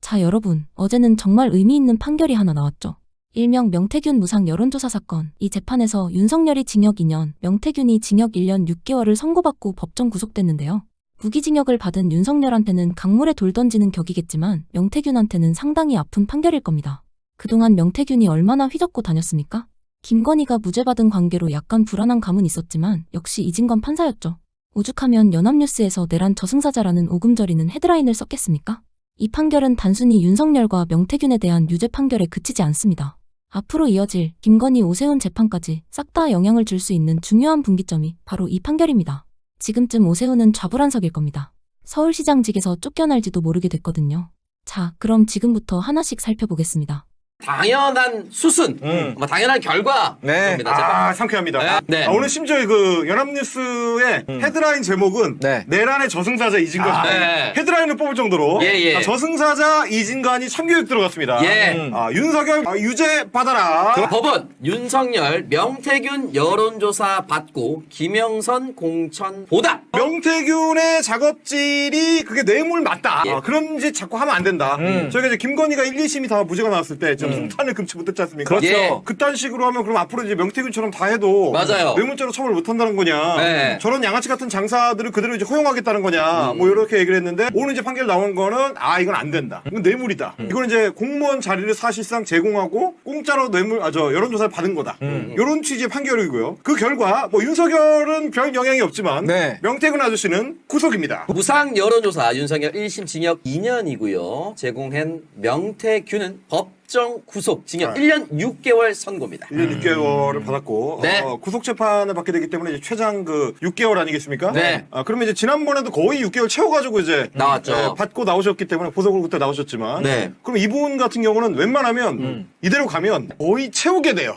자, 여러분, 어제는 정말 의미 있는 판결이 하나 나왔죠. 일명 명태균 무상 여론조사 사건. 이 재판에서 윤석열이 징역 2년, 명태균이 징역 1년 6개월을 선고받고 법정 구속됐는데요. 무기징역을 받은 윤석열한테는 강물에 돌 던지는 격이겠지만 명태균한테는 상당히 아픈 판결일 겁니다. 그동안 명태균이 얼마나 휘젓고 다녔습니까? 김건희가 무죄받은 관계로 약간 불안한 감은 있었지만 역시 이진건 판사였죠. 오죽하면 연합뉴스에서 내란 저승사자라는 오금저리는 헤드라인을 썼겠습니까? 이 판결은 단순히 윤석열과 명태균에 대한 유죄 판결에 그치지 않습니다. 앞으로 이어질 김건희 오세훈 재판까지 싹 다 영향을 줄 수 있는 중요한 분기점이 바로 이 판결입니다. 지금쯤 오세훈은 좌불안석일 겁니다. 서울시장직에서 쫓겨날지도 모르게 됐거든요. 자, 그럼 지금부터 하나씩 살펴보겠습니다. 당연한 수순, 당연한 결과. 네. 겁니다. 상쾌합니다. 네. 오늘 심지어 그 연합뉴스의 헤드라인 제목은 네. 내란의 저승사자 이진건. 네. 헤드라인을 뽑을 정도로 예. 저승사자 이진건이 참교육 들어갔습니다. 예. 윤석열 유죄 받아라. 법원 윤석열 명태균 여론조사 받고 김영선 공천 보다. 명태균의 작업질이 그게 뇌물 맞다. 예. 그런 짓 자꾸 하면 안 된다. 저희가 이제 김건희가 1, 2심이 다 무죄가 나왔을 때 통탄을 금치 못했지 않습니까? 그렇죠. 예. 그딴 식으로 하면 그럼 앞으로 이제 명태균처럼 다 해도 맞아요. 뇌물죄로 처벌 못한다는 거냐? 네. 저런 양아치 같은 장사들을 그대로 이제 허용하겠다는 거냐? 뭐 이렇게 얘기를 했는데 오늘 이제 판결 나온 거는 이건 안 된다. 이건 뇌물이다. 이건 이제 공무원 자리를 사실상 제공하고 공짜로 여론조사를 받은 거다. 이런 취지의 판결이고요. 그 결과 뭐 윤석열은 별 영향이 없지만 네. 명태균 아저씨는 구속입니다. 무상 여론조사 윤석열 1심 징역 2년이고요. 제공한 명태균은 법정 구속 징역 1년 6개월 선고입니다. 1년 6개월을 받았고 네. 구속 재판을 받게 되기 때문에 이제 최장 6개월 아니겠습니까? 네. 그러면 이제 지난번에도 거의 6개월 채워가지고 이제 나왔죠. 받고 나오셨기 때문에 보석으로 그때 나오셨지만 네. 그럼 이분 같은 경우는 웬만하면 이대로 가면 거의 채우게 돼요.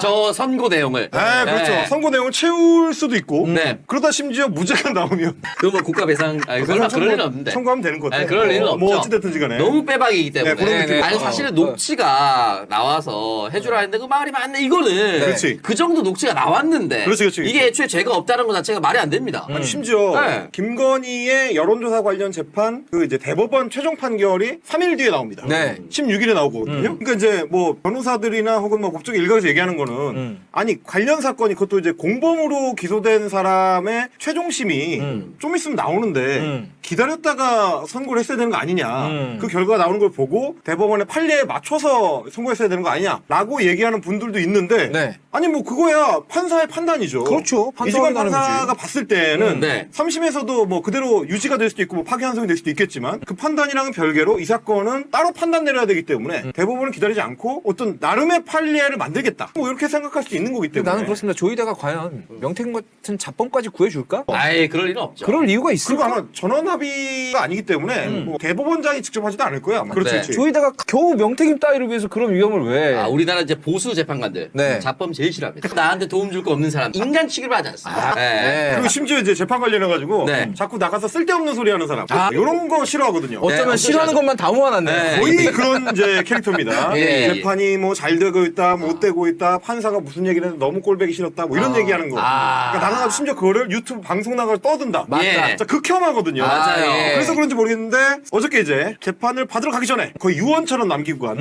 저 선고 내용을. 네, 그렇죠. 선고 내용을 채울 수도 있고 네. 그러다 심지어 무죄가 나오면 그거 뭐 국가 배상 그럴 일은 없는데. 청구하면 되는 거죠. 아니, 그럴 일은 뭐 없죠. 어찌됐든지 간에 너무 빼박이기 때문에. 네, 그런 느낌이 아니 있죠. 사실은 녹취가 나와서 해주라 했는데 그 말이 맞네 이거는. 그렇지. 그 정도 녹취가 나왔는데. 그렇지. 이게 애초에 죄가 없다는 것 자체가 말이 안 됩니다. 아니, 심지어 네. 김건희의 여론조사 관련 재판 그 이제 대법원 최종 판결이 3일 뒤에 나옵니다. 네. 16일에 나오거든요. 그러니까 이제 뭐 변호사들이나 혹은 뭐 법조계 일각에서 얘기하는 거는 아니 관련 사건이 그것도 이제 공범으로 기소된 사람의 최종심이 좀 있으면 나오는데 기다렸다가 선고를 했어야 되는 거 아니냐. 그 결과가 나오는 걸 보고 대법원의 판례에 맞춰서 선고했어야 되는 거 아니냐라고 얘기하는 분들도 있는데 네. 아니 뭐 그거야 판사의 판단이죠. 그렇죠. 이지건 판사가 판사가 봤을 때는 네. 3심에서도 뭐 그대로 유지가 될 수도 있고 뭐 파기환송이 될 수도 있겠지만 그 판단이랑은 별개로 이 사건은 따로 판단 내려야 되기 때문에 대법원은 기다리지 않고 어떤 나름의 판례를 만들겠다. 뭐 이렇게 생각할 수 있는 거기 때문에 나는 그렇습니다. 조이다가 과연 명태균 같은 자범까지 구해줄까? 아예 그럴 일은 없죠. 그럴 이유가 그리고 있을까? 아마 전원합의가 아니기 때문에 뭐 대법원장이 직접 하지도 않을 거야. 아마. 그렇지, 네. 그렇지. 조이다가 겨우 명태균 따위를 위해서 그런 위험을 왜? 우리나라 이제 보수 재판관들 네. 자범 제일 싫어합니다. 나한테 도움 줄 거 없는 사람 인간 취급을 하지 않습니다. 네. 그리고 심지어 이제 재판 관련해 가지고 네. 자꾸 나가서 쓸데없는 소리 하는 사람 이런 거 싫어하거든요. 어쩌면 네, 싫어하는 어쩌죠. 것만 다 모아놨네. 네. 거의 그런 이제 캐릭터입니다. 예. 재판이 뭐 잘 되고 있다, 못 되고 있다, 판사가 무슨 얘기를 해도 너무 꼴배기 싫었다, 뭐 이런 얘기하는 거. 그러니까 나가서 심지어 그거를 유튜브 방송 나가서 떠든다. 맞다. 진짜 극혐하거든요. 맞아요. 예. 그래서 그런지 모르겠는데 어저께 이제 재판을 받으러 가기 전에 거의 유언처럼 남기고 간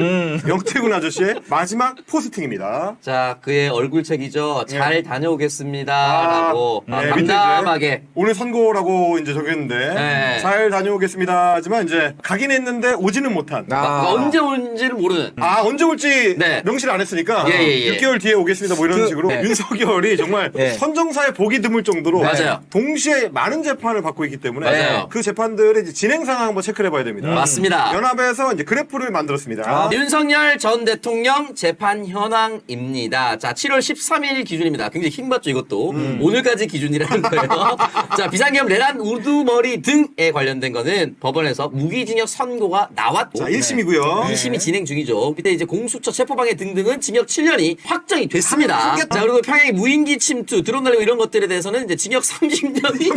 명태균 아저씨의 마지막 포스팅입니다. 자, 그의 얼굴책이죠. 잘 다녀오겠습니다라고 밑에 이제 담담하게. 오늘 선고라고 이제 적였는데 네. 잘 다녀오겠습니다. 하지만 이제 가긴 했는데 오지는 못한. 언제 온지를 모르는. 언제 올지 네. 명시를 안 했으니까 예. 6개월 뒤에 오겠습니다. 뭐 이런 식으로 네. 윤석열이 정말 예. 선정사에 복이 드물 정도로 맞아요. 동시에 많은 재판을 받고 있기 때문에 맞아요. 그 재판들의 이제 진행 상황 한번 체크를 해봐야 됩니다. 맞습니다. 연합에서 이제 그래프를 만들었습니다. 윤석열 전 대통령 재판 현황입니다. 자, 7월 13일 기준입니다. 굉장히 힘받죠, 이것도. 오늘까지 기준이라는 거예요. 자, 비상계엄, 내란, 우두머리 등에 관련된 거는 법원에서 무기징역 선고가 나왔고. 자, 1심이고요. 2심이 진행 중이죠. 그때 이제 공수처, 체포방해 등등은 징역 7년이 확정이 됐습니다. 자, 그리고 평양의 무인기 침투, 드론 날리고 이런 것들에 대해서는 이제 징역 30년이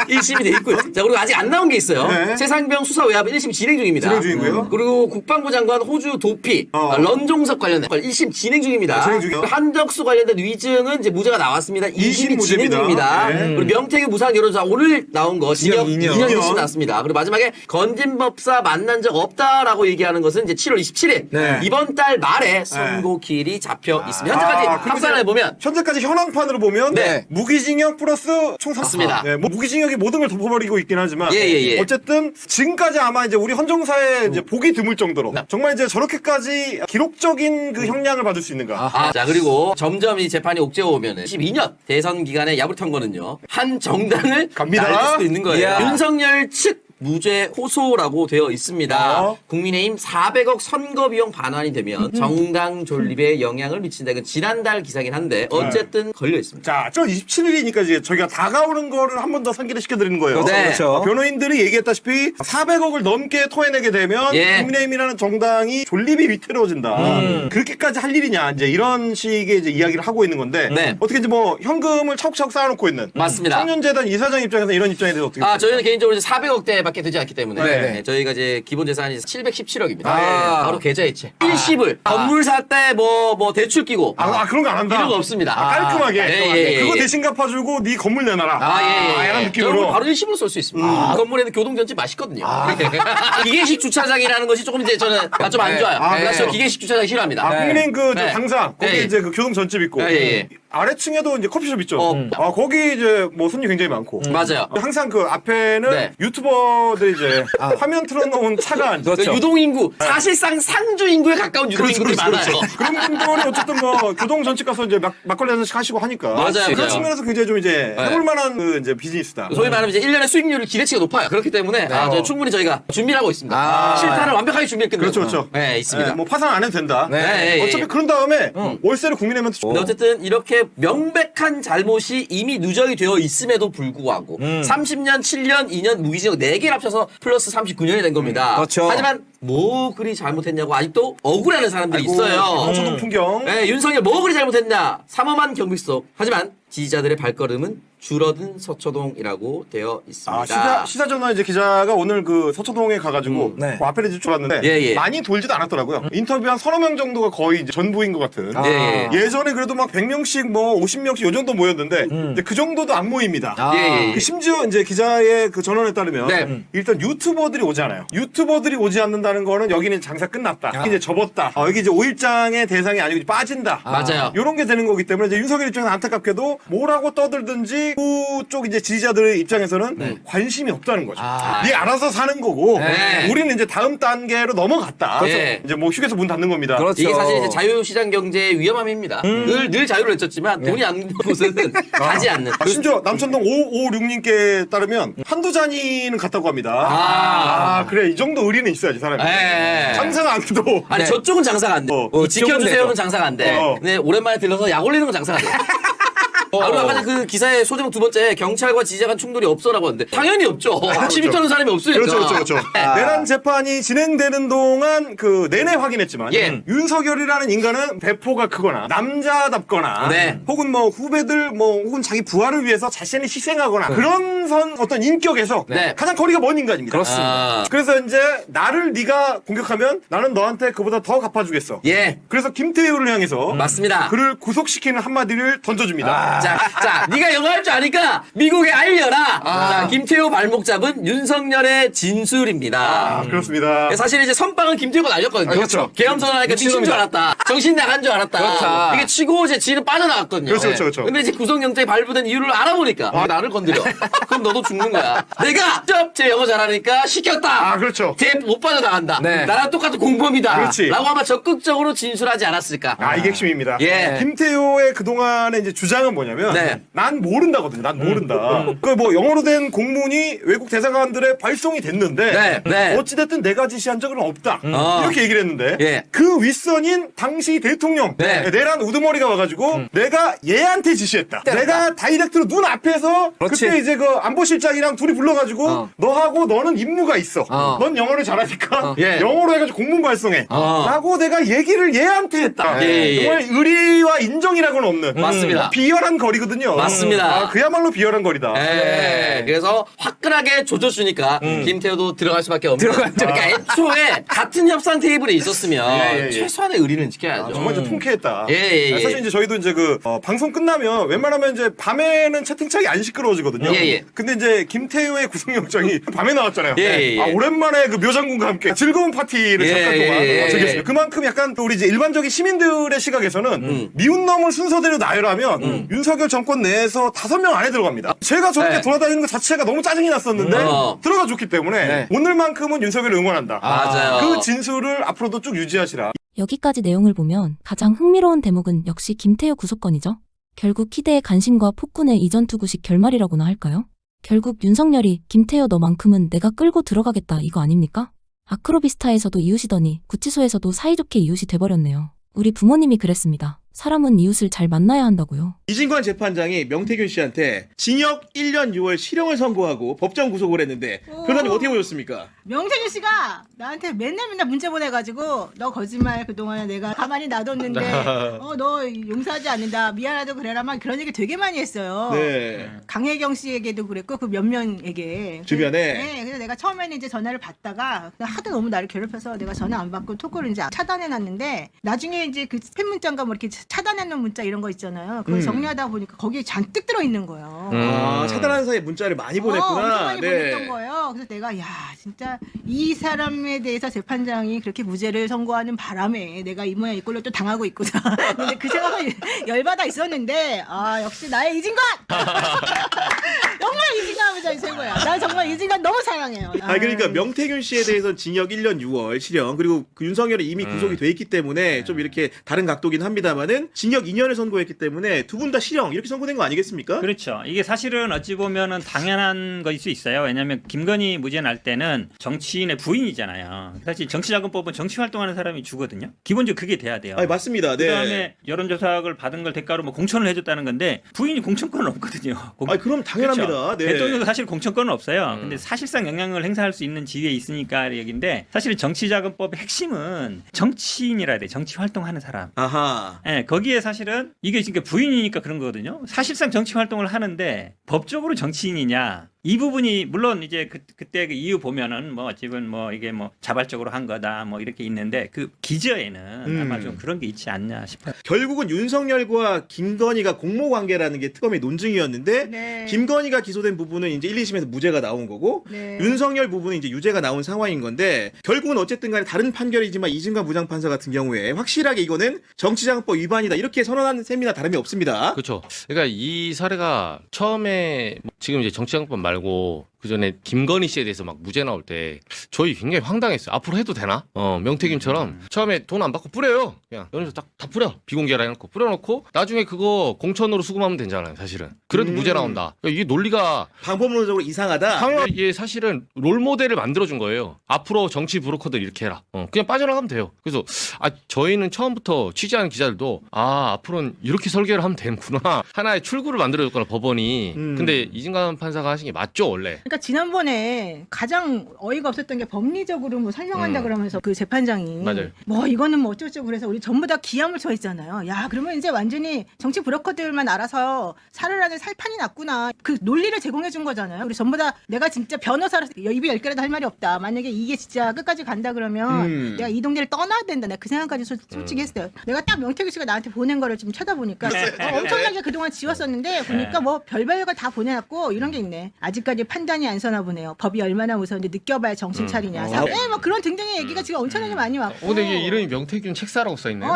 1심이 돼 있고요. 자, 그리고 아직 안 나온 게 있어요. 네. 최상병 수사 외압 1심 진행 중입니다. 진행 중이고요. 그리고 국방부 장관 연구한 호주 도피, 런종석 관련된 1심 진행 중입니다. 진행 중이요. 한덕수 관련된 위증은 이제 무죄가 나왔습니다. 2심이 진행 무죄입니다. 중입니다. 네. 그리고 명태균 무상 여론조사 오늘 나온 거 징역 2년. 2년 1심 나왔습니다. 그리고 마지막에 건진법사 만난 적 없다라고 얘기하는 것은 이제 7월 27일 네. 이번 달 말에 선고일이 잡혀 있습니다. 현재까지 그리고 합산을 이제 해보면 현재까지 현황판으로 보면 네. 무기징역 플러스 총 맞습니다. 네, 뭐 무기징역이 모든 걸 덮어버리고 있긴 하지만 예. 어쨌든 지금까지 아마 이제 우리 헌정사에 이제 보기 드물 정도로 정말 이제 저렇게까지 기록적인 그 형량을 받을 수 있는가. 자, 그리고 점점 이 재판이 옥죄어 오면은 12년 대선 기간에 야부턴 거는요. 한 정당을 갑니다. 날릴 수도 있는 거예요. 이야. 윤석열 측 무죄 호소라고 되어 있습니다. 어? 국민의힘 400억 선거 비용 반환이 되면 정당 존립에 영향을 미친다. 이건 지난달 기사긴 한데 어쨌든 걸려 있습니다. 자, 저 27일이니까 이제 저희가 다가오는 거를 한 번 더 상기를 시켜드리는 거예요. 네. 그렇죠. 변호인들이 얘기했다시피 400억을 넘게 토해내게 되면 예. 국민의힘이라는 정당이 존립이 위태로워진다. 그렇게까지 할 일이냐 이제 이런 식의 이제 이야기를 하고 있는 건데 네. 어떻게 이제 뭐 현금을 차곡차곡 쌓아놓고 있는 맞습니다. 청년재단 이사장 입장에서 이런 입장에 대해서 어떻게 저희는 개인적으로 이제 400억대밖에 되지 않기 때문에 네. 저희가 이제 기본 재산이 717억입니다. 아. 바로 계좌이체. 일시불 건물 살 때 뭐 대출 끼고 그런 거 안 한다. 이런 거 없습니다. 깔끔하게. 예. 그거 대신 갚아주고 네 건물 내놔라. 이런 느낌으로. 저는 바로 일시불로 쓸 수 있습니다. 건물에는 교동전집 맛있거든요. 기계식 주차장이라는 것이 조금 이제 저는 좀 안 좋아요. 그래서 기계식 주차장 싫어합니다. 국민의힘 그 네. 당사 거기 네. 이제 그 교동 전집 있고 예. 아래층에도 이제 커피숍 있죠. 어. 거기 이제 뭐 손님 굉장히 많고. 맞아요. 항상 그 앞에는 네. 유튜버들이 이제 화면 틀어놓은 차가 그렇죠. 유동인구 사실상 상주 인구에 가까운 유동인구들이 많아요. 그런 분들이 어쨌든 뭐 교동 전집 가서 이제 막걸리 한 잔씩 하시고 하니까. 맞아요. 그런 측면에서 굉장히 좀 이제 네. 해볼 만한 그 이제 비즈니스다. 소위 말하면 이제 1년의 수익률을 기대치가 높아요. 그렇기 때문에 충분히 저희가 준비를 하고 있습니다. 실탄을 완벽하게 준비했거든요. 그렇죠. 네, 있습니다. 네, 뭐 파산 안 해도 된다. 네, 예. 어차피 그런 다음에 월세를 국민의힘한테 줘. 근데 어쨌든 이렇게 명백한 잘못이 이미 누적이 되어 있음에도 불구하고 30년, 7년, 2년 무기징역 4개를 합쳐서 플러스 39년이 된 겁니다. 그렇죠. 하지만 뭐 그리 잘못했냐고 아직도 억울해하는 사람들이 있어요. 서초동 풍경. 네, 윤석열 뭐 그리 잘못했냐. 삼엄한 경비 속. 하지만 지지자들의 발걸음은 줄어든 서초동이라고 되어 있습니다. 시사전화 이제 기자가 오늘 그 서초동에 가가지고 네. 그 앞에 이제 들어갔는데 예. 많이 돌지도 않았더라고요. 인터뷰 한 서너 명 정도가 거의 이제 전부인 것 같은. 예. 예전에 그래도 막 100명씩 뭐 50명씩 요 정도 모였는데 이제 그 정도도 안 모입니다. 예. 그 심지어 이제 기자의 그 전언에 따르면 네. 일단 유튜버들이 오잖아요. 유튜버들이 오지 않는다는 거는 여기는 장사 끝났다. 이제 접었다. 여기 이제 5일장의 대상이 아니고 이제 빠진다. 맞아요. 이런 게 되는 거기 때문에 이제 윤석열 입장에서 안타깝게도 뭐라고 떠들든지 그쪽 이제 지지자들의 입장에서는 관심이 없다는 거죠. 네 알아서 사는 거고 네. 우리는 이제 다음 단계로 넘어갔다. 네. 이제 뭐 휴게소 문 닫는 겁니다. 그렇죠. 이게 사실 이제 자유시장 경제의 위험함입니다. 늘 자유를 외쳤지만 돈이 안 드는 곳은 가지 않는. 심지어 남천동 556님께 따르면 한두 잔이는 갔다고 합니다. 그래 이 정도 의리는 있어야지 사람이. 예. 장사가 안 돼도. 아니 저쪽은 장사가 안 돼. 이 지켜주세요는 장사가 안 돼. 근데 오랜만에 들러서 약 올리는 건 장사가 돼. 그리고 아까 그 기사의 소제목 두 번째 경찰과 지지자 간 충돌이 없어라고 하는데 당연히 없죠. 시비 터는 사람이 없으니까. 그렇죠. 내란 재판이 진행되는 동안 그 내내 확인했지만 예. 윤석열이라는 인간은 배포가 크거나 남자답거나 네. 혹은 뭐 후배들 뭐 혹은 자기 부하를 위해서 자신을 희생하거나 그런 어떤 인격에서 네. 가장 거리가 먼 인간입니다. 그렇습니다. 그래서 이제 나를 네가 공격하면 나는 너한테 그보다 더 갚아주겠어. 예. 그래서 김태효를 향해서 맞습니다. 그를 구속시키는 한마디를 던져줍니다. 자, 네가 영어 할 줄 아니까 미국에 알려라. 자, 김태호 발목 잡은 윤석열의 진술입니다. 그렇습니다. 사실 이제 선빵은 김태호가 날렸거든요. 그렇죠. 계엄 선언하니까 미친 줄 알았다. 정신 나간 줄 알았다. 그렇죠. 이게 치고 이제 지는 빠져나갔거든요. 그렇죠. 근데 이제 구속영장이 발부된 이유를 알아보니까 나를 건드려. 그럼 너도 죽는 거야. 내가 제 영어 잘하니까 시켰다. 그렇죠. 쟤 못 빠져나간다. 네. 나랑 똑같은 공범이다. 그렇지. 라고 아마 적극적으로 진술하지 않았을까. 이게 핵심입니다. 예. 김태효의 그동안의 이제 주장은 뭐냐면, 네. 난 모른다거든요. 난 모른다. 그 뭐 영어로 된 공문이 외국 대사관들에 발송이 됐는데, 네. 어찌됐든 내가 지시한 적은 없다. 어. 이렇게 얘기를 했는데, 예. 그 윗선인 당 당시 대통령 네. 내란 우두머리가 와가지고 내가 얘한테 지시했다. 내가 다이렉트로 눈 앞에서 그렇지. 그때 이제 그 안보실장이랑 둘이 불러가지고 너하고 너는 임무가 있어. 넌 영어를 잘하니까 예. 영어로 해가지고 공문 발송해. 라고 내가 얘기를 얘한테 했다. 예. 정말 의리와 인정이라고는 없는 맞습니다. 비열한 거리거든요. 맞습니다. 그야말로 비열한 거리다. 예. 그래서 화끈하게 조져주니까 김태호도 들어갈 수밖에 없는. 그러니까 애초에 같은 협상 테이블에 있었으면 최소한의 의리는 지켜야죠. 정말 좀 통쾌했다. 예. 사실 이제 저희도 이제 방송 끝나면 웬만하면 이제 밤에는 채팅창이 안 시끄러워지거든요. 근데 이제 김태효의 구속영장이 밤에 나왔잖아요. 오랜만에 그 묘장군과 함께 즐거운 파티를 잠깐 동안 즐겼습니다. 그만큼 약간 또 우리 이제 일반적인 시민들의 시각에서는 미운 놈을 순서대로 나열하면 윤석열 정권 내에서 5명 안에 들어갑니다. 제가 저렇게 돌아다니는 것 자체가 너무 짜증이 났었는데 들어가 줬기 때문에 오늘만큼은 윤석열을 응원한다. 맞아요. 그 진술을 앞으로도 쭉 유지하시라. 여기까지 내용을 보면 가장 흥미로운 대목은 역시 김태효 구속건이죠. 결국 희대의 간신과 폭군의 이전 투구식 결말이라고나 할까요? 결국 윤석열이 김태효 너만큼은 내가 끌고 들어가겠다 이거 아닙니까? 아크로비스타에서도 이웃이더니 구치소에서도 사이좋게 이웃이 돼버렸네요. 우리 부모님이 그랬습니다. 사람은 이웃을 잘 만나야 한다고요. 이진관 재판장이 명태균 씨한테 징역 1년 6월 실형을 선고하고 법정 구속을 했는데 변호사님 어떻게 보셨습니까? 명태균 씨가 나한테 맨날 문자 보내가지고 너 거짓말 그동안에 내가 가만히 놔뒀는데 너 용서하지 않는다 미안하다고 그래라 막 그런 얘기 되게 많이 했어요. 네. 강혜경 씨에게도 그랬고 그 몇 명에게 주변에? 네, 그래서 내가 처음에는 이제 전화를 받다가 하도 너무 나를 괴롭혀서 내가 전화 안 받고 토크를 이제 차단해놨는데 나중에 이제 그 스팸 문자인가 뭐 이렇게 차단해놓은 문자 이런 거 있잖아요. 그걸 정리하다 보니까 거기에 잔뜩 들어있는 거예요. 차단하는 사이에 문자를 많이 엄청 보냈구나. 많이 보냈던 거예요. 그래서 내가 야 진짜 이 사람에 대해서 재판장이 그렇게 무죄를 선고하는 바람에 내가 이 모양 이 꼴로 또 당하고 있구나. 근데 그 생각을 열받아 있었는데 역시 나의 이진관. 정말 이진관 부장이 최고야. 난 정말 이진관 너무 사랑해요. 그러니까 명태균 씨에 대해서 징역 1년 6월 실형 그리고 그 윤석열이 이미 구속이 돼 있기 때문에 좀 이렇게 다른 각도긴 합니다만은 징역 2년을 선고했기 때문에 두 분 다 실형 이렇게 선고된 거 아니겠습니까? 그렇죠. 이게 사실은 어찌 보면은 당연한 것일 수 있어요. 왜냐하면 김건희 무죄 날 때는 정치인의 부인이잖아요. 사실 정치자금법은 정치 활동하는 사람이 주거든요. 기본적으로 그게 돼야 돼요. 맞습니다. 네. 그다음에 여론조사를 받은 걸 대가로 뭐 공천을 해줬다는 건데 부인이 공천권은 없거든요. 그럼 당연합니다. 그렇죠. 네. 대통령도 사실 공천권은 없어요. 근데 사실상 영향을 행사할 수 있는 지위에 있으니까 얘기인데 사실은 정치자금법의 핵심은 정치인이라 돼. 정치 활동하는 사람. 아하. 네, 거기에 사실은 이게 지금 부인이니까 그런 거거든요. 사실상 정치 활동을 하는데 법적으로 정치인이냐? 이 부분이 물론 이제 그때 그 이유 보면은 뭐 지금 뭐 이게 뭐 자발적으로 한 거다 뭐 이렇게 있는데 그 기저에는 아마 좀 그런 게 있지 않냐 싶어요. 결국은 윤석열과 김건희가 공모 관계라는 게 특검의 논증이었는데 네. 김건희가 기소된 부분은 이제 1, 2심에서 무죄가 나온 거고 네. 윤석열 부분은 이제 유죄가 나온 상황인 건데 결국은 어쨌든 간에 다른 판결이지만 이진관 부장판사 같은 경우에 확실하게 이거는 정치자금법 위반이다 이렇게 선언한 셈이나 다름이 없습니다. 그렇죠. 그러니까 이 사례가 처음에 지금 이제 정치자금법 말고 그 전에 김건희 씨에 대해서 막 무죄 나올 때 저희 굉장히 황당했어요. 앞으로 해도 되나? 명태균처럼 처음에 돈 안 받고 뿌려요. 그냥 여기서 다 뿌려. 비공개라 해놓고 뿌려놓고 나중에 그거 공천으로 수금하면 되잖아요. 사실은. 그래도 무죄 나온다. 그러니까 이게 논리가 방법론적으로 이상하다. 이게 사실은 롤 모델을 만들어준 거예요. 앞으로 정치 브로커들 이렇게 해라. 그냥 빠져나가면 돼요. 그래서 저희는 처음부터 취재하는 기자들도 앞으로는 이렇게 설계를 하면 되는구나. 하나의 출구를 만들어줬거나 법원이. 근데 이진관 판사가 하신 게 맞죠 원래. 그러니까 지난번에 가장 어이가 없었던 게 법리적으로 뭐 설명한다 그러면서 그 재판장이 맞아요. 뭐 이거는 뭐 어쩌고저쩌고 그래서 우리 전부 다 기함을 처했잖아요. 야 그러면 이제 완전히 정치 브로커들만 알아서 살을 하는 살판이 났구나. 그 논리를 제공해 준 거잖아요. 우리 전부 다 내가 진짜 변호사로서 입이 10개라도 할 말이 없다. 만약에 이게 진짜 끝까지 간다 그러면 내가 이 동네를 떠나야 된다. 내가 그 생각까지 솔직히 했어요. 내가 딱 명태균 씨가 나한테 보낸 거를 좀 찾아보니까 엄청나게 그동안 지웠었는데 보니까 뭐 별별 거 다 보내놨고 이런 게 있네. 아직까지 판단이 안 서나 보네요. 법이 얼마나 무서운데 느껴봐야 정신 차리냐. 뭐 그런 등등의 얘기가 지금 엄청나게 많이 왔고. 근데 이게 이름이 명태균 책사라고 써있네요.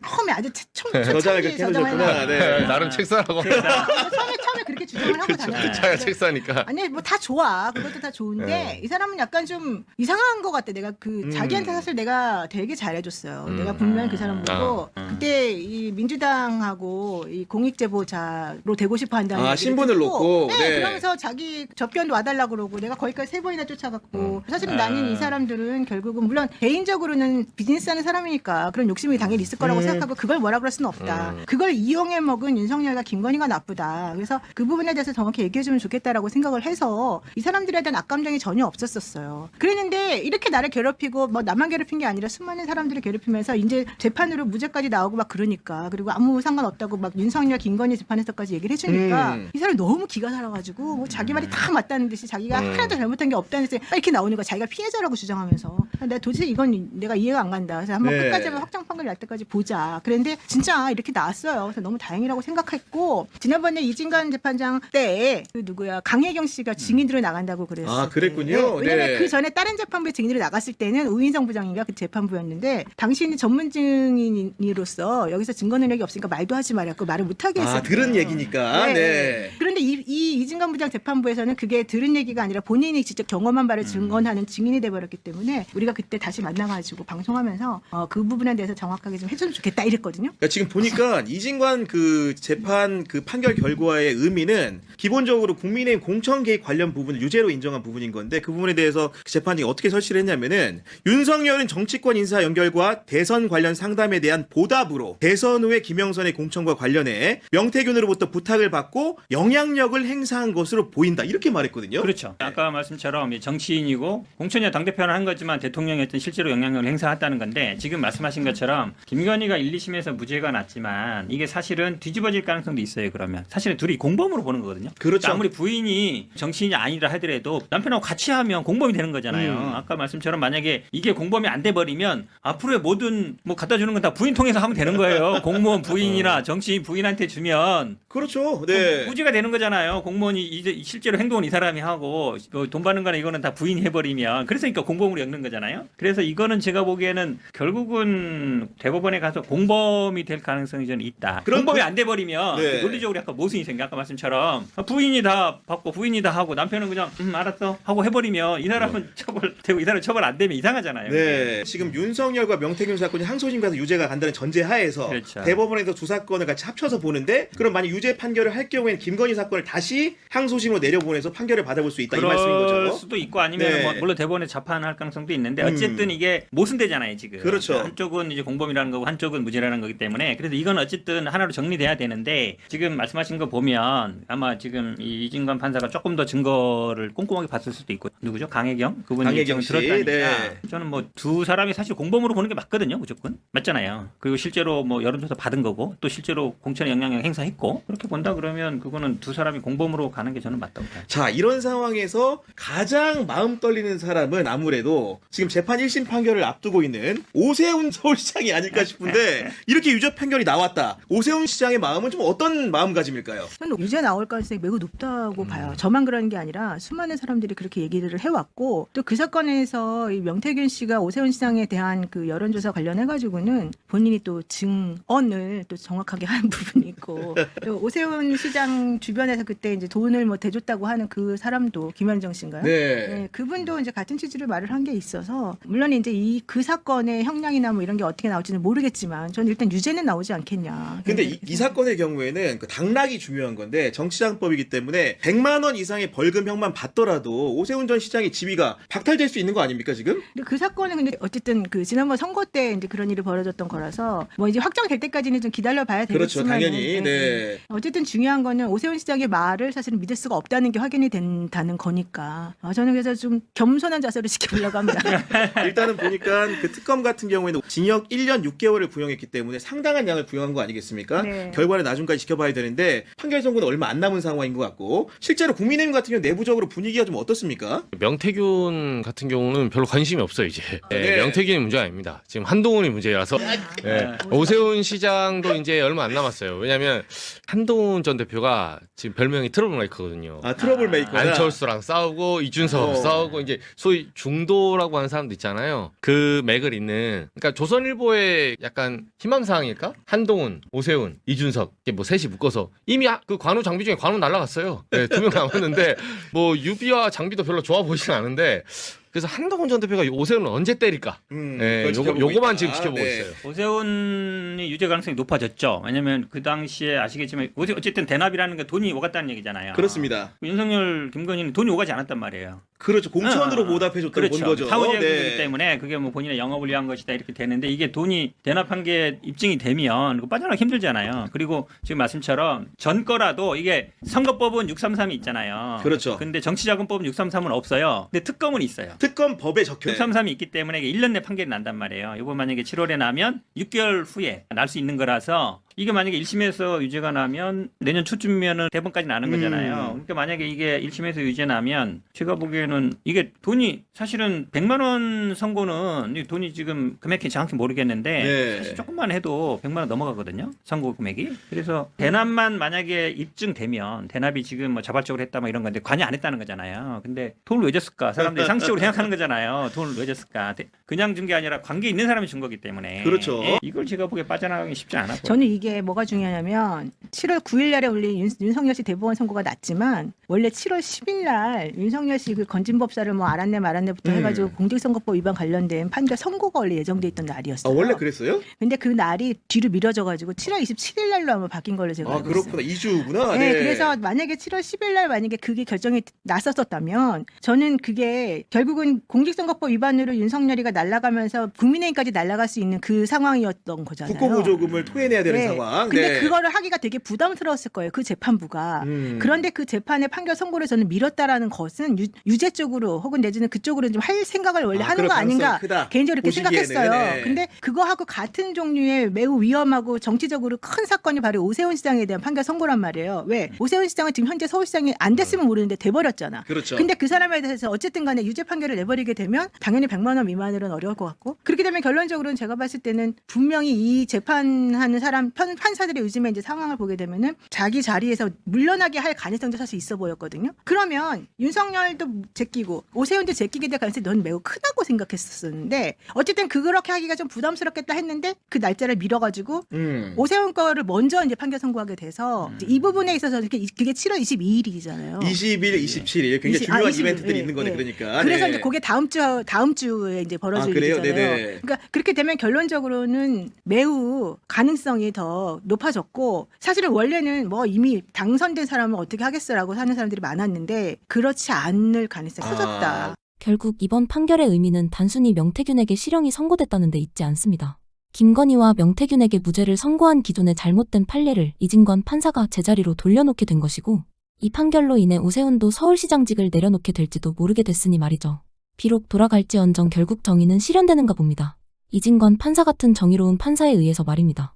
처음에 아주 저자를 그렇게 해놓으셨구나. 네. 나름 책사라고. 처음에 그렇게 주장을 하고 다녔어요. 자가 책사니까. 아니 뭐 다 좋아. 그것도 다 좋은데 이 사람은 약간 좀 이상한 것 같아. 내가 그 자기한테 사실 내가 되게 잘해줬어요. 내가 분명히 그 사람 보고 그때 이 민주당하고 이 공익제보자로 되고 싶어 한다는 얘기를 신분을 듣고 놓고. 네, 그러면서 자기 접견도 놔달라고 그러고 내가 거기까지 3번이나 쫓아갔고 사실은 나는 이 사람들은 결국은 물론 개인적으로는 비즈니스 하는 사람이니까 그런 욕심이 당연히 있을 거라고 생각하고 그걸 뭐라 그럴 수는 없다. 그걸 이용해 먹은 윤석열과 김건희가 나쁘다. 그래서 그 부분에 대해서 정확히 얘기해주면 좋겠다라고 생각을 해서 이 사람들에 대한 악감정이 전혀 없었었어요. 그랬는데 이렇게 나를 괴롭히고 뭐 나만 괴롭힌 게 아니라 수많은 사람들을 괴롭히면서 이제 재판으로 무죄까지 나오고 막 그러니까 그리고 아무 상관없다고 막 윤석열 김건희 재판에서까지 얘기를 해주니까 이 사람이 너무 기가 살아가지고 뭐 자기 말이 다 맞다는 듯이 자기가 하나도 잘못한 게 없다는 듯이 이렇게 나오는 거야. 자기가 피해자라고 주장하면서 내가 도대체 이건 내가 이해가 안 간다. 그래서 한번 네. 끝까지 한번 확정 판결 날 때까지 보자. 그런데 진짜 이렇게 나왔어요. 그래서 너무 다행이라고 생각했고 지난번에 이진관 재판장 때 그 누구야 강혜경 씨가 증인으로 나간다고 그랬어요. 아, 그랬군요. 왜냐면 네. 그 전에 다른 재판부에 증인으로 나갔을 때는 우인성 부장인가 그 재판부였는데 당신이 전문 증인으로서 여기서 증거 능력이 없으니까 말도 하지 말았고 말을 못하게 했어요. 아, 들은 얘기니까. 네. 그런데 이 이진관 부장 재판부에서는 그게 들은 얘기가 아니라 본인이 직접 경험한 바를 증언하는 증인이 돼버렸기 때문에 우리가 그때 다시 만나가지고 방송하면서 그 부분에 대해서 정확하게 좀 해주면 좋겠다 이랬거든요. 그러니까 지금 보니까 이진관 그 재판 그 판결 결과의 의미는 기본적으로 국민의힘 공천 개입 관련 부분을 유죄로 인정한 부분인 건데 그 부분에 대해서 그 재판이 어떻게 설치를 했냐면은 윤석열은 정치권 인사 연결과 대선 관련 상담에 대한 보답으로 대선 후에 김영선의 공천과 관련해 명태균으로부터 부탁을 받고 영향력을 행사한 것으로 보인다 이렇게 말했거든요. 그렇죠. 아까 말씀처럼 이 정치인이고 공천이나 당대표는 한 거지만 대통령이 어떤 실제로 영향력을 행사했다는 건데 지금 말씀하신 것처럼 김건희가 1, 2심에서 무죄가 났지만 이게 사실은 뒤집어질 가능성도 있어요. 그러면 사실은 둘이 공범으로 보는 거거든요. 그렇죠. 아무리 부인이 정치인이 아니라 하더라도 남편하고 같이 하면 공범이 되는 거잖아요. 아까 말씀처럼 만약에 이게 공범이 안 돼 버리면 앞으로의 모든 뭐 갖다 주는 건 다 부인 통해서 하면 되는 거예요. 공무원 부인이나 정치인 부인한테 주면 그렇죠. 네. 무죄가 되는 거잖아요. 공무원이 이제 실제로 행동은 이 사람이 하고 돈 받는 거나 이거는 다 부인이 해버리면 그러니까 공범으로 엮는 거잖아요. 그래서 이거는 제가 보기에는 결국은 대법원에 가서 공범이 될 가능성이 저는 있다. 그럼 공범이 안 돼버리면 네. 논리적으로 약간 모순이 생겨. 아까 말씀처럼 부인이 다 받고 부인이 다 하고 남편은 그냥 알았어 하고 해버리면 이 사람은 처벌되고 이 사람은 처벌 안 되면 이상하잖아요. 네. 지금 윤석열과 명태균 사건이 항소심 가서 유죄가 간다는 전제 하에서 그렇죠. 대법원에서 두 사건을 같이 합쳐서 보는데 그럼 만약 유죄 판결을 할 경우에는 김건희 사건을 다시 항소심으로 내려보내서 판결을 받아볼 수 있다 이 말씀인 그럴 거죠. 수도 있고 아니면 네. 뭐 물론 대법원에 자판할 가능성도 있는데 어쨌든 이게 모순되잖아요 지금. 그렇죠. 한쪽은 이제 공범이라는 거고 한쪽은 무죄라는 거기 때문에 그래서 이건 어쨌든 하나로 정리돼야 되는데 지금 말씀하신 거 보면 아마 지금 이 이진관 판사가 조금 더 증거를 꼼꼼하게 봤을 수도 있고 누구죠? 강혜경 그분이 강혜경 지금 씨. 들었다니까 네. 저는 뭐 두 사람이 사실 공범으로 보는 게 맞거든요 무조건 맞잖아요. 그리고 실제로 뭐 여론조사 받은 거고 또 실제로 공천에 영향력 행사했고 그렇게 본다 그러면 그거는 두 사람이 공범으로 가는 게 저는 맞다고 봐요. 자, 이런 상황에서 가장 마음 떨리는 사람은 아무래도 지금 재판 1심 판결을 앞두고 있는 오세훈 서울시장이 아닐까 싶은데 이렇게 유죄 판결이 나왔다. 오세훈 시장의 마음은 좀 어떤 마음가짐일까요? 저는 유죄 나올 가능성이 매우 높다고 봐요. 저만 그러는 게 아니라 수많은 사람들이 그렇게 얘기를 해왔고 또 그 사건에서 이 명태균 씨가 오세훈 시장에 대한 그 여론조사 관련해가지고는 본인이 또 증언을 또 정확하게 한 부분이 있고 또 오세훈 시장 주변에서 그때 이제 돈을 뭐 대줬다고 하는 그 사람도 김현정 씨인가요? 네. 그분도 이제 같은 취지로 말을 한 게 있어서 물론 이제 그 사건의 형량이나 뭐 이런 게 어떻게 나올지는 모르겠지만 저는 일단 유죄는 나오지 않겠냐. 근데 이 사건의 경우에는 그 당락이 중요한 건데 정치자금법이기 때문에 100만 원 이상의 벌금형만 받더라도 오세훈 전 시장의 지위가 박탈될 수 있는 거 아닙니까 지금? 근데 그 사건은 근데 어쨌든 그 지난번 선거 때 이제 그런 일이 벌어졌던 거라서 뭐 이제 확정될 때까지는 좀 기다려 봐야 그렇죠, 되겠지만 당연히. 네. 어쨌든 중요한 거는 오세훈 시장의 말을 사실은 믿을 수가 없다는 게 확인이 된다는 거니까 저는 그래서 좀 겸손한 자세로 지켜보려고 합니다. 일단은 보니까 그 특검 같은 경우에는 징역 1년 6개월을 구형했기 때문에 상당한 양을 구형한 거 아니겠습니까? 네. 결과는 나중까지 지켜봐야 되는데 판결 선고는 얼마 안 남은 상황인 것 같고 실제로 국민의힘 같은 경우 내부적으로 분위기가 좀 어떻습니까? 명태균 같은 경우는 별로 관심이 없어요 이제. 네. 명태균이 문제가 아닙니다. 지금 한동훈이 문제라서. 네. 오세훈 시장도 이제 얼마 안 남았어요. 왜냐하면 한동훈 전 대표가 지금 별명이 트러블 메이커거든요. 아, 트러블 메이커다. 안철수랑 싸우고 이준석 싸우고 이제 소위 중도라고 하는 사람도 있잖아요. 그 맥을 잇는. 그러니까 조선일보의 약간 희망사항일까? 한동훈, 오세훈, 이준석 이게 뭐 셋이 묶어서 이미 그 관우 장비 중에 관우 날라갔어요. 네, 2명 남았는데 뭐 유비와 장비도 별로 좋아 보이진 않은데. 그래서 한동훈 전 대표가 오세훈을 언제 때릴까? 예, 그걸 지켜보고 요거만 있다. 지금 지켜보고 네. 있어요. 오세훈이 유죄 가능성이 높아졌죠. 왜냐하면 그 당시에 아시겠지만 어쨌든 대납이라는 게 돈이 오갔다는 얘기잖아요. 그렇습니다. 윤석열, 김건희는 돈이 오가지 않았단 말이에요. 그렇죠. 공천으로 보답해줬다고 그렇죠. 본 거죠. 사후제공이기 네. 때문에 그게 뭐 본인의 영업을 위한 것이다 이렇게 되는데 이게 돈이 대납한 게 입증이 되면 그거 빠져나가기 힘들잖아요. 그리고 지금 말씀처럼 전 거라도 이게 선거법은 633이 있잖아요. 그렇죠. 근데 정치자금법은 633은 없어요. 근데 특검은 있어요. 특검 법에 적혀. 633이 있기 때문에 이게 1년 내 판결이 난단 말이에요. 이거 만약에 7월에 나면 6개월 후에 날 수 있는 거라서 이게 만약에 1심에서 유죄가 나면 내년 초쯤이면은 대법까지 나는 거잖아요. 그러니까 만약에 이게 1심에서 유죄 나면 제가 보기에는 이게 돈이 사실은 100만 원 선고는 이 돈이 지금 금액이 정확히 모르겠는데 네. 사실 조금만 해도 100만 원 넘어가거든요. 선고 금액이. 그래서 대납만 만약에 입증되면 대납이 지금 뭐 자발적으로 했다 뭐 이런 건데 관여 안 했다는 거잖아요. 근데 돈을 왜 줬을까? 사람들이 상식적으로 생각하는 거잖아요. 돈을 왜 줬을까? 그냥 준 게 아니라 관계 있는 사람이 준 거기 때문에. 그렇죠. 이걸 제가 보기에 빠져나가기 쉽지 않아 보여요. 저는 이게 뭐가 중요하냐면 7월 9일 날에 올린 윤석열 씨 대법원 선고가 났지만 원래 7월 10일 날 윤석열 씨 그 건진법사를 뭐 알았네 말았네부터 해가지고 공직선거법 위반 관련된 판결 선고가 원래 예정돼 있던 날이었어요. 원래 그랬어요? 근데 그 날이 뒤로 미뤄져가지고 7월 27일 날로 아마 바뀐 걸로 제가 알고 있어요. 그렇구나. 2주구나. 네, 그래서 만약에 7월 10일 날 만약에 그게 결정이 났었었다면 저는 그게 결국은 공직선거법 위반으로 윤석열이가 날아가면서 국민의힘까지 날아갈 수 있는 그 상황이었던 거잖아요. 국고보조금을 토해내야 되는 네. 상황. 근데 네. 그거를 하기가 되게 부담스러웠을 거예요. 그 재판부가. 그런데 그 재판의 판결 선고를 저는 미뤘다라는 것은 유죄 쪽으로 혹은 내지는 그쪽으로 좀 할 생각을 원래 하는 그럴 거 아닌가 가능성이 크다. 개인적으로 이렇게 보시기에는. 생각했어요. 네. 근데 그거하고 같은 종류의 매우 위험하고 정치적으로 큰 사건이 바로 오세훈 시장에 대한 판결 선고란 말이에요. 왜? 오세훈 시장은 지금 현재 서울시장이 안 됐으면 모르는데 돼버렸잖아. 그렇죠. 근데 그 사람에 대해서 어쨌든 간에 유죄 판결을 내버리게 되면 당연히 100만 원 미만으로는 어려울 것 같고 그렇게 되면 결론적으로는 제가 봤을 때는 분명히 이 재판하는 사람 판사들의 요즘에 이제 상황을 보게 되면은 자기 자리에서 물러나게 할 가능성도 사실 있어 보였거든요. 그러면 윤석열도 제끼고 오세훈도 제끼게 될 가능성이 넌 매우 크다고 생각했었는데 어쨌든 그렇게 하기가 좀 부담스럽겠다 했는데 그 날짜를 미뤄가지고 오세훈 거를 먼저 이제 판결 선고하게 돼서 이제 이 부분에 있어서 그게 7월 22일이잖아요. 20일, 27일 굉장히 중요한 이벤트들이 있는 거네. 그러니까. 그래서 네. 이제 그게 다음 주에 이제 벌어질 그래요? 일이잖아요. 네네. 그러니까 그렇게 되면 결론적으로는 매우 가능성이 더 높아졌고 사실은 원래는 뭐 이미 당선된 사람은 어떻게 하겠어라고 하는 사람들이 많았는데 그렇지 않을 가능성이 커졌다. 결국 이번 판결의 의미는 단순히 명태균에게 실형이 선고됐다는 데 있지 않습니다. 김건희와 명태균에게 무죄를 선고한 기존의 잘못된 판례를 이진관 판사가 제자리로 돌려놓게 된 것이고 이 판결로 인해 오세훈도 서울시장직을 내려놓게 될지도 모르게 됐으니 말이죠. 비록 돌아갈지언정 결국 정의는 실현되는가 봅니다. 이진관 판사 같은 정의로운 판사에 의해서 말입니다.